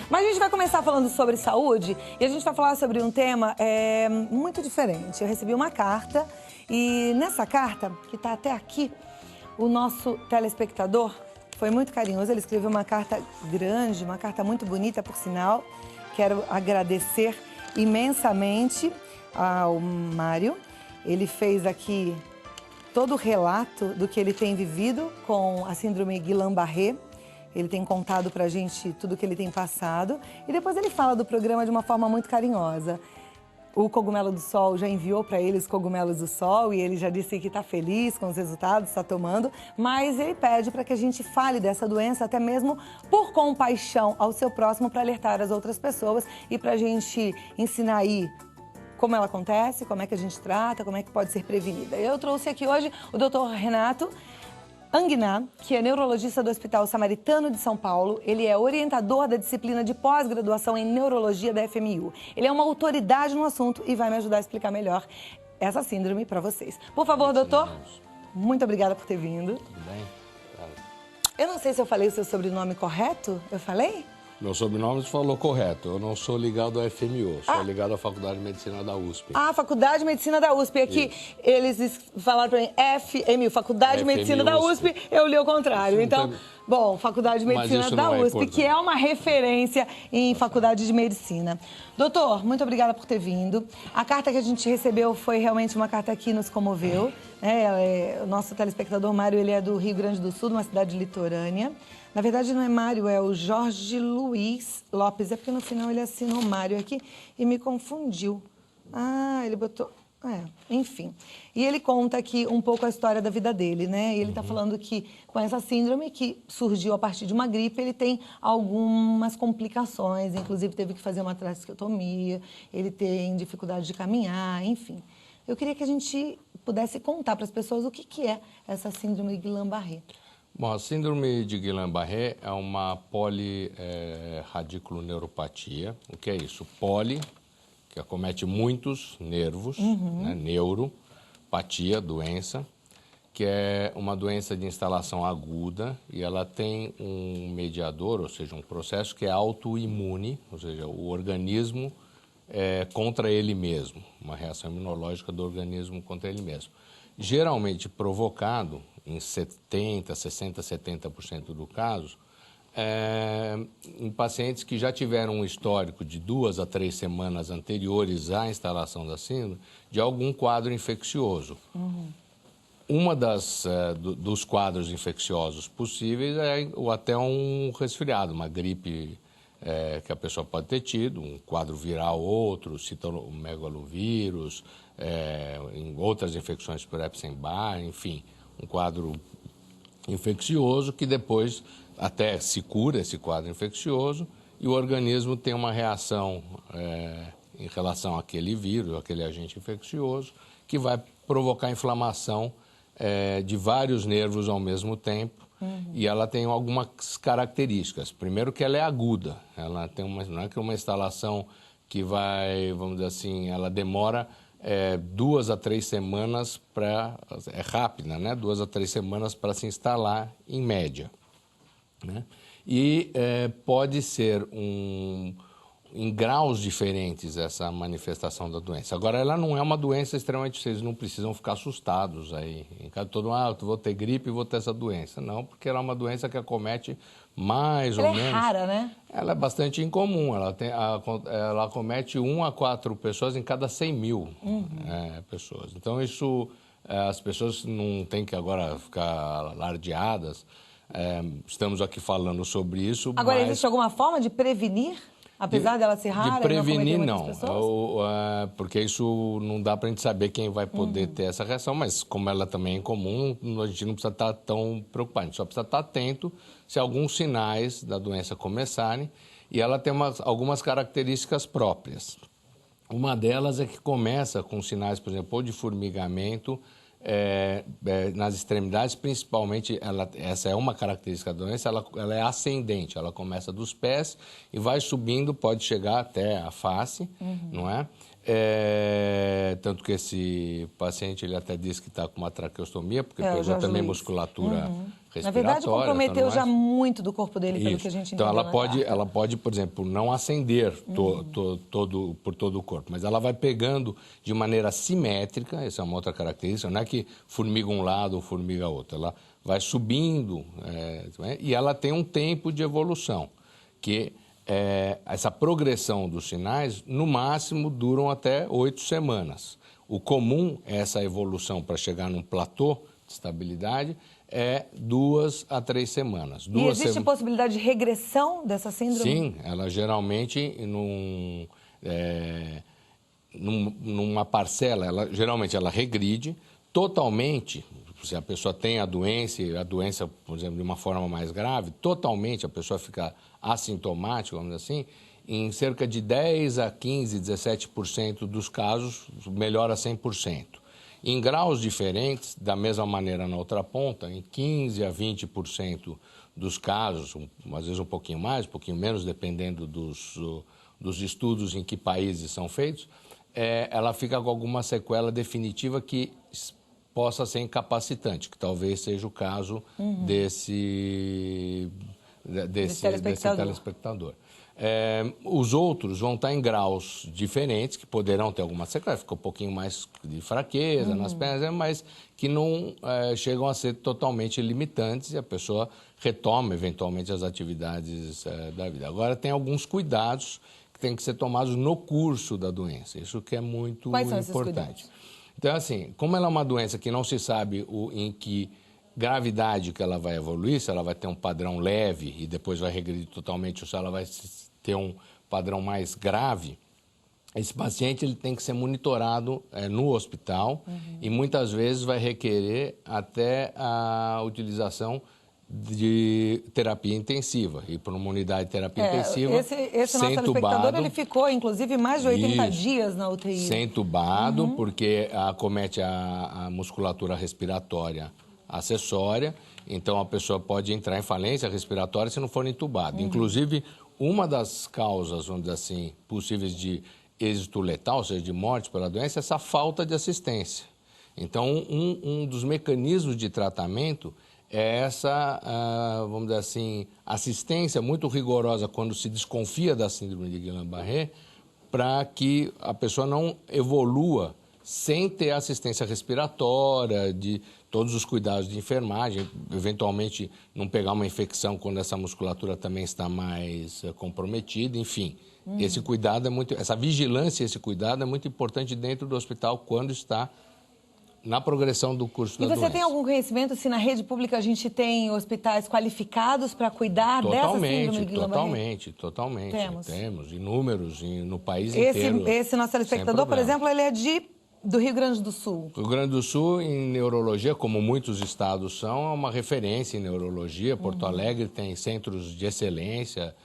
Mas a gente vai começar falando sobre saúde e a gente vai falar sobre um tema muito diferente. Eu recebi uma carta e nessa carta, que está até aqui, o nosso telespectador foi muito carinhoso. Ele escreveu uma carta grande, uma carta muito bonita, por sinal. Quero agradecer imensamente ao Mário. Ele fez aqui todo o relato do que ele tem vivido com a síndrome Guillain-Barré. Ele tem contado pra gente tudo que ele tem passado. E depois ele fala do programa de uma forma muito carinhosa. O Cogumelo do Sol já enviou para ele os cogumelos do sol e ele já disse que está feliz com os resultados, está tomando. Mas ele pede para que a gente fale dessa doença, até mesmo por compaixão ao seu próximo, para alertar as outras pessoas e para a gente ensinar aí como ela acontece, como é que a gente trata, como é que pode ser prevenida. Eu trouxe aqui hoje o Dr. Renato Anguiná, que é neurologista do Hospital Samaritano de São Paulo. Ele é orientador da disciplina de pós-graduação em neurologia da FMU. Ele é uma autoridade no assunto e vai me ajudar a explicar melhor essa síndrome para vocês. Por favor, doutor, muito obrigada por ter vindo. Tudo bem? Eu não sei se eu falei o seu sobrenome correto. Eu falei? Meu sobrenome você falou correto. Eu não sou ligado à FMU, sou ligado à Faculdade de Medicina da USP. Ah, Faculdade de Medicina da USP. Aqui eles falaram para mim FMU, Faculdade de Medicina da USP. Eu li o contrário. Então, bom, Faculdade de Medicina da USP, que é uma referência em faculdade de medicina. Doutor, muito obrigada por ter vindo. A carta que a gente recebeu foi realmente uma carta que nos comoveu. O nosso telespectador Mário, ele é do Rio Grande do Sul, de uma cidade litorânea. Na verdade, não é Mário, é o Jorge Luiz Lopes. É porque no final ele assinou Mário aqui e me confundiu. Ah, ele botou... enfim. E ele conta aqui um pouco a história da vida dele, né? E ele está falando que com essa síndrome que surgiu a partir de uma gripe, ele tem algumas complicações. Inclusive, teve que fazer uma traqueotomia, ele tem dificuldade de caminhar, enfim. Eu queria que a gente pudesse contar para as pessoas o que é essa síndrome de Guillain-Barré. Bom, a síndrome de Guillain-Barré é uma poliradiculoneuropatia. O que é isso? Poli, que acomete muitos nervos, né? Neuropatia, doença, que é uma doença de instalação aguda e ela tem um mediador, ou seja, um processo que é autoimune, ou seja, o organismo contra ele mesmo, uma reação imunológica do organismo contra ele mesmo. Geralmente provocado em 70%, 60%, 70% do caso, em pacientes que já tiveram um histórico de 2 a 3 semanas anteriores à instalação da síndrome, de algum quadro infeccioso. Uma dos quadros infecciosos possíveis é até um resfriado, uma gripe que a pessoa pode ter tido, um quadro viral outro, citomegalovírus, em outras infecções por Epstein-Barr, enfim, um quadro infeccioso que depois até se cura esse quadro infeccioso e o organismo tem uma reação em relação àquele vírus, àquele agente infeccioso, que vai provocar inflamação de vários nervos ao mesmo tempo. E ela tem algumas características. Primeiro que ela é aguda, ela tem não é que uma instalação que vai, vamos dizer assim, ela demora 2 a 3 semanas é rápida, né? 2 a 3 semanas para se instalar, em média, né? E pode ser em graus diferentes essa manifestação da doença. Agora, ela não é uma doença extremamente... Vocês não precisam ficar assustados aí. Em caso todo mundo, vou ter gripe e vou ter essa doença. Não, porque ela é uma doença que acomete mais ou menos... Ela é rara, né? Ela é bastante incomum. Ela acomete 1 a 4 pessoas em cada 100 mil pessoas. Então, isso... as pessoas não têm que agora ficar alardeadas. Estamos aqui falando sobre isso, Agora, existe alguma forma de prevenir? Apesar dela ser rara, de prevenir, não, porque isso não dá para a gente saber quem vai poder ter essa reação, mas como ela também é incomum, a gente não precisa estar tão preocupado, a gente só precisa estar atento se alguns sinais da doença começarem, e ela tem algumas características próprias. Uma delas é que começa com sinais, por exemplo, de formigamento, nas extremidades, principalmente, essa é uma característica da doença, ela é ascendente, ela começa dos pés e vai subindo, pode chegar até a face, não é? Tanto que esse paciente, ele até disse que está com uma traqueostomia, porque perdeu também musculatura respiratória. Na verdade, comprometeu já muito do corpo dele, pelo Isso. que a gente então, entendeu. ela pode, por exemplo, não acender por todo o corpo, mas ela vai pegando de maneira simétrica, essa é uma outra característica, não é que formiga um lado ou formiga outro, ela vai subindo, e ela tem um tempo de evolução, que essa progressão dos sinais, no máximo, duram até 8 semanas. O comum é essa evolução para chegar num platô de estabilidade, 2 a 3 semanas. E existe possibilidade de regressão dessa síndrome? Sim, ela geralmente, numa parcela, geralmente ela regride totalmente. Se a pessoa tem a doença, por exemplo, de uma forma mais grave, totalmente a pessoa fica assintomática, vamos dizer assim, em cerca de 10 a 15, 17% dos casos, melhora 100%. Em graus diferentes, da mesma maneira na outra ponta, em 15 a 20% dos casos, às vezes um pouquinho mais, um pouquinho menos, dependendo dos estudos em que países são feitos, ela fica com alguma sequela definitiva que possa ser incapacitante, que talvez seja o caso desse telespectador. Os outros vão estar em graus diferentes, que poderão ter alguma sequela, fica um pouquinho mais de fraqueza nas pernas, mas que não chegam a ser totalmente limitantes e a pessoa retoma eventualmente as atividades da vida. Agora, tem alguns cuidados que têm que ser tomados no curso da doença, isso que é muito Quais são esses importante. cuidados? Então, assim, como ela é uma doença que não se sabe em que gravidade que ela vai evoluir, se ela vai ter um padrão leve e depois vai regredir totalmente, ou se ela vai ter um padrão mais grave, esse paciente ele tem que ser monitorado no hospital e muitas vezes vai requerer até a utilização de terapia intensiva, e por uma unidade de terapia intensiva, esse nosso telespectador, ele ficou, inclusive, mais de 80 dias na UTI. Sem entubado, porque acomete a musculatura respiratória acessória, então a pessoa pode entrar em falência respiratória se não for entubado. Inclusive, uma das causas, vamos dizer assim, possíveis de êxito letal, ou seja, de morte pela doença, é essa falta de assistência. Então, um dos mecanismos de tratamento é essa, vamos dizer assim, assistência muito rigorosa quando se desconfia da síndrome de Guillain-Barré, para que a pessoa não evolua sem ter assistência respiratória, de todos os cuidados de enfermagem, eventualmente não pegar uma infecção quando essa musculatura também está mais comprometida, enfim. Esse cuidado essa vigilância, esse cuidado é muito importante dentro do hospital quando está na progressão do curso da doença. E você tem algum conhecimento se na rede pública a gente tem hospitais qualificados para cuidar dessa síndrome de Guillain-Barré? Totalmente. Temos inúmeros no país inteiro. Esse nosso telespectador, por exemplo, ele é do Rio Grande do Sul. O Rio Grande do Sul, em neurologia, como muitos estados são, é uma referência em neurologia. Porto Alegre tem centros de excelência.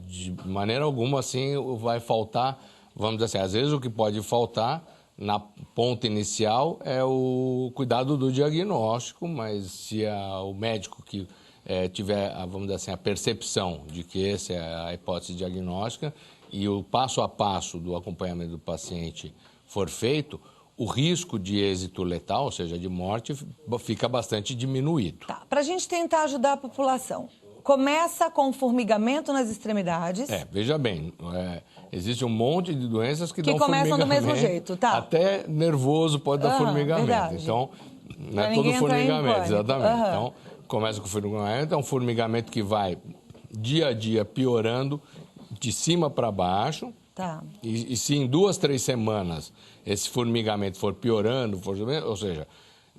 De maneira alguma, assim, vai faltar, vamos dizer assim, às vezes o que pode faltar na ponta inicial é o cuidado do diagnóstico, mas se o médico que tiver, vamos dizer assim, a percepção de que essa é a hipótese diagnóstica e o passo a passo do acompanhamento do paciente for feito, o risco de êxito letal, ou seja, de morte, fica bastante diminuído. Tá. Para a gente tentar ajudar a população, começa com formigamento nas extremidades. Veja bem, existe um monte de doenças que dão começam do mesmo jeito, tá? Até nervoso pode dar formigamento. Verdade. Então, não é todo formigamento, exatamente. Então, começa com formigamento, é um formigamento que vai dia a dia piorando de cima para baixo. Tá. E se em 2, 3 semanas esse formigamento for piorando, ou seja,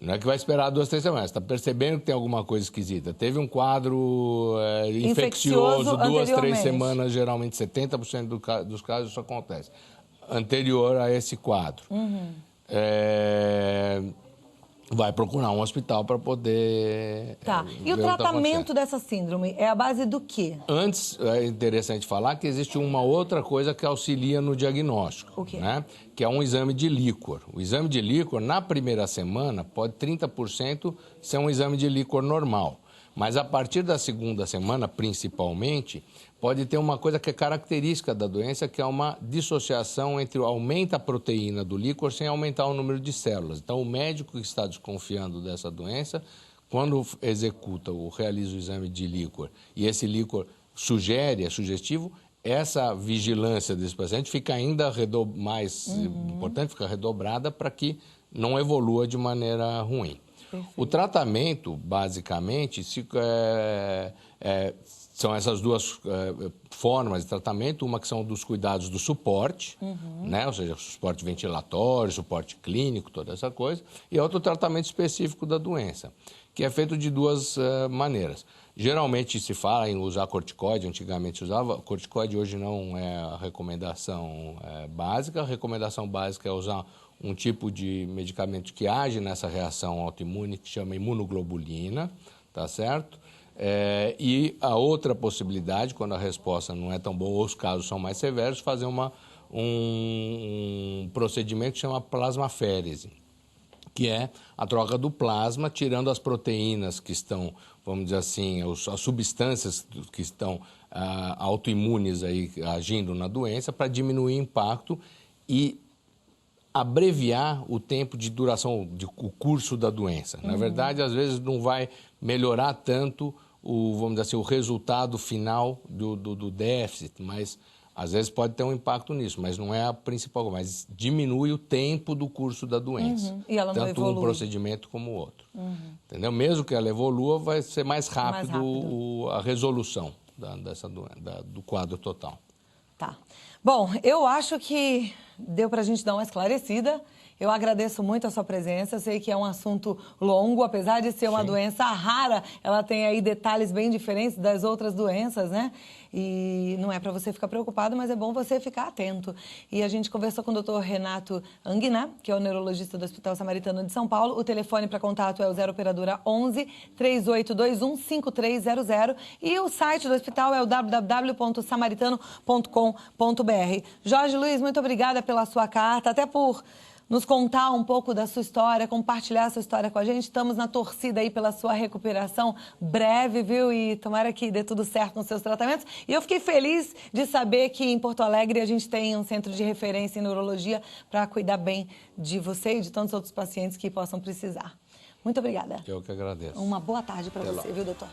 não é que vai esperar 2, 3 semanas, está percebendo que tem alguma coisa esquisita. Teve um quadro infeccioso 2, 3 semanas, geralmente 70% dos casos isso acontece. Anterior a esse quadro. Vai procurar um hospital para poder... Tá. E o tratamento dessa síndrome é a base do quê? Antes, é interessante falar que existe uma outra coisa que auxilia no diagnóstico. O quê? Né? Que é um exame de líquor. O exame de líquor, na primeira semana, pode 30% ser um exame de líquor normal. Mas a partir da segunda semana, principalmente, pode ter uma coisa que é característica da doença, que é uma dissociação entre aumenta a proteína do líquor sem aumentar o número de células. Então, o médico que está desconfiando dessa doença quando executa ou realiza o exame de líquor e esse líquor sugere, é sugestivo, essa vigilância desse paciente fica ainda mais importante, fica redobrada para que não evolua de maneira ruim. Perfeito. O tratamento, basicamente, são essas duas formas de tratamento, uma que são dos cuidados do suporte, né? Ou seja, suporte ventilatório, suporte clínico, toda essa coisa, e outro tratamento específico da doença, que é feito de duas maneiras. Geralmente se fala em usar corticoide, antigamente se usava, corticoide hoje não é a recomendação básica, a recomendação básica é usar um tipo de medicamento que age nessa reação autoimune, que chama imunoglobulina, tá certo? E a outra possibilidade, quando a resposta não é tão boa ou os casos são mais severos, fazer um procedimento que chama plasmaférese, que é a troca do plasma, tirando as proteínas que estão, vamos dizer assim, as substâncias que estão autoimunes aí agindo na doença, para diminuir o impacto e abreviar o tempo de duração, o curso da doença. Na verdade, às vezes não vai melhorar tanto vamos dizer assim, o resultado final do déficit, mas às vezes pode ter um impacto nisso, mas não é a principal coisa, mas diminui o tempo do curso da doença. E ela não tanto evolui. Um procedimento como o outro. Entendeu? Mesmo que ela evolua, vai ser mais rápido. A resolução do quadro total. Tá. Bom, eu acho que deu pra gente dar uma esclarecida. Eu agradeço muito a sua presença, eu sei que é um assunto longo, apesar de ser uma doença rara, ela tem aí detalhes bem diferentes das outras doenças, né? E não é para você ficar preocupado, mas é bom você ficar atento. E a gente conversou com o Dr. Renato Anguiná, que é o neurologista do Hospital Samaritano de São Paulo. O telefone para contato é o 0 operadora 11 3821 5300 e o site do hospital é o www.samaritano.com.br. Jorge Luiz, muito obrigada pela sua carta, até por nos contar um pouco da sua história, compartilhar a sua história com a gente. Estamos na torcida aí pela sua recuperação breve, viu? E tomara que dê tudo certo nos seus tratamentos. E eu fiquei feliz de saber que em Porto Alegre a gente tem um centro de referência em neurologia para cuidar bem de você e de tantos outros pacientes que possam precisar. Muito obrigada. Eu que agradeço. Uma boa tarde para você, viu, doutor?